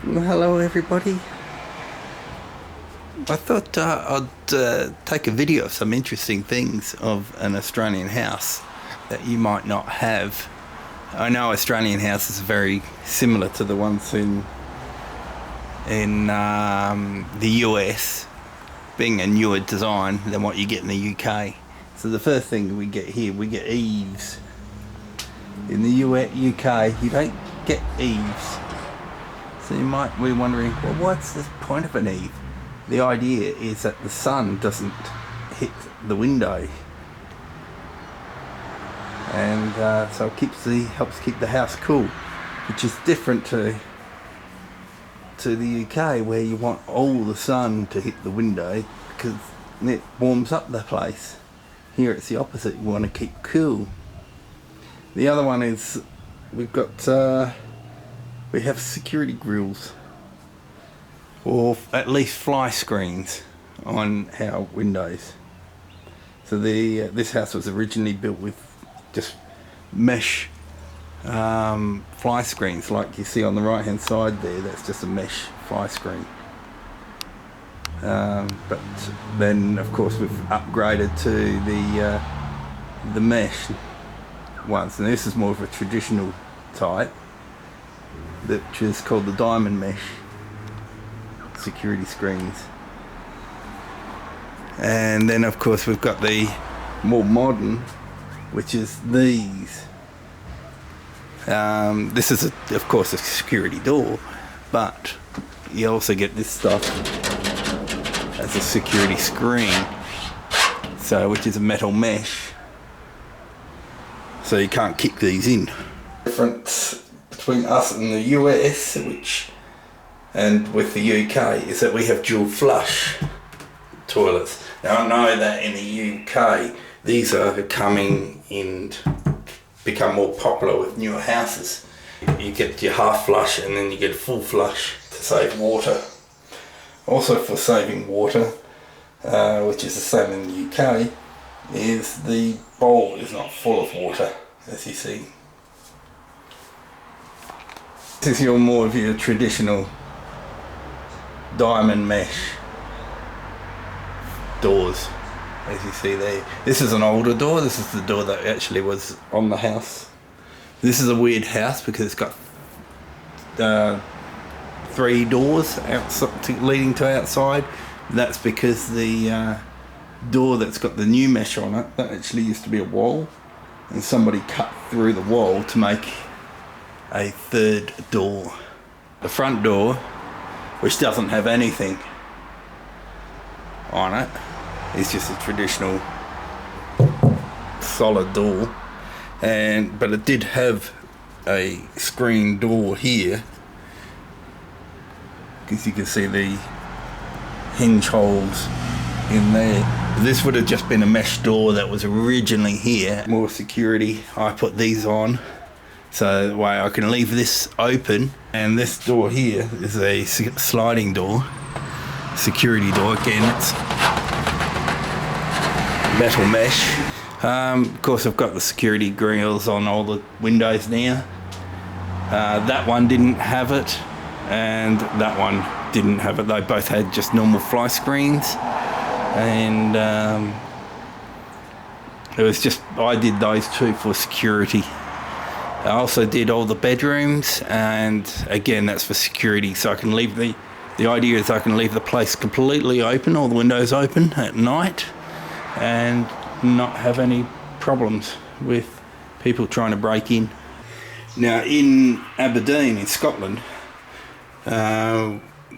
Well, hello everybody. I thought I'd take a video of some interesting things of an Australian house that you might not have. I know Australian houses are very similar to the ones in the US, being a newer design than what you get in the UK. So the first thing we get here, we get eaves. In the UK, you don't get eaves. So you might be wondering, well, what's the point of an eave? The idea is that the sun doesn't hit the window, and so it helps keep the house cool, which is different to the UK, where you want all the sun to hit the window because it warms up the place. Here it's the opposite. You want to keep cool. The other one is we have security grills, or at least fly screens on our windows. So this house was originally built with just mesh fly screens, like you see on the right hand side there. That's just a mesh fly screen. But then, of course, we've upgraded to the mesh ones, and this is more of a traditional type, which is called the diamond mesh security screens. And then, of course, we've got the more modern, which is these. This is, of course, a security door, but you also get this stuff as a security screen, so which is a metal mesh, so you can't kick these in. Difference between us and the US, and with the UK, is that we have dual flush toilets. Now I know that in the UK these are coming in, become more popular with newer houses. You get your half flush and then you get a full flush to save water. Also, for saving water, which is the same in the UK, is the bowl is not full of water, as you see. This is more of your traditional diamond mesh doors, as you see there. This is an older door. This is the door that actually was on the house. This is a weird house because it's got 3 doors outside, leading to outside. That's because the door that's got the new mesh on it, that actually used to be a wall, and somebody cut through the wall to make a 3rd door. The front door, which doesn't have anything on it, is just a traditional solid door, but it did have a screen door here, because you can see the hinge holes in there. This would have just been a mesh door that was originally here. More security, I put these on so that way I can leave this open, and this door here is a sliding door, security door. Again, it's metal mesh. Of course, I've got the security grills on all the windows now. That one didn't have it, and that one didn't have it. They both had just normal fly screens, and it was just, I did those two for security. I also did all the bedrooms, and again, that's for security, so I can leave the idea is I can leave the place completely open, all the windows open at night, and not have any problems with people trying to break in. Now, in Aberdeen, in Scotland,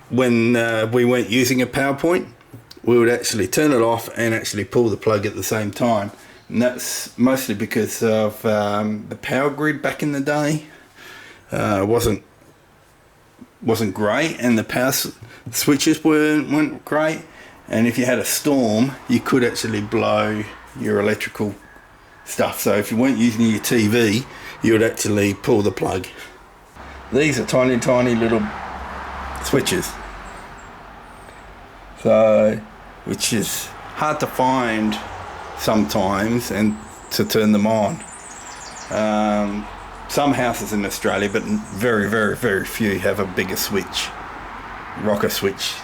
when we weren't using a PowerPoint, we would actually turn it off and actually pull the plug at the same time. And that's mostly because of the power grid back in the day wasn't great, and the power switches weren't great. And if you had a storm, you could actually blow your electrical stuff. So if you weren't using your TV, you would actually pull the plug. These are tiny, tiny little switches, so which is hard to find sometimes, and to turn them on. some houses in Australia, but very, very, very few have a bigger switch, rocker switch.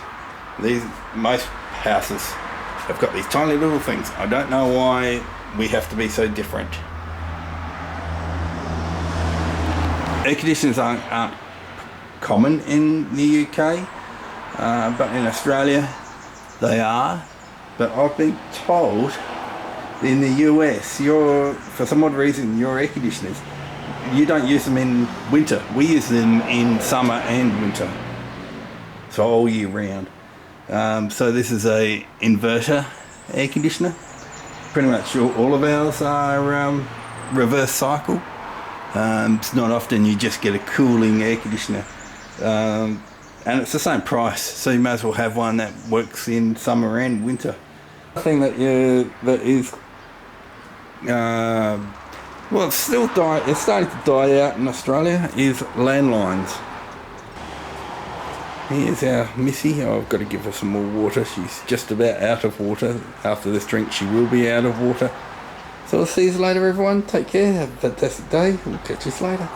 Most houses have got these tiny little things. I don't know why we have to be so different. Air conditioners aren't common in the UK, but in Australia they are. But I've been told in the US, for some odd reason, your air conditioners, you don't use them in winter. We use them in summer and winter, so all year round. So this is a inverter air conditioner. Pretty much all of ours are reverse cycle. It's not often you just get a cooling air conditioner, and it's the same price, so you may as well have one that works in summer and winter. The thing that is well, it's starting to die out in Australia is landlines. Here's our Missy. I've got to give her some more water. She's just about out of water. After this drink she will be out of water. So I'll see you later, everyone. Take care, have a fantastic day. We'll catch you later.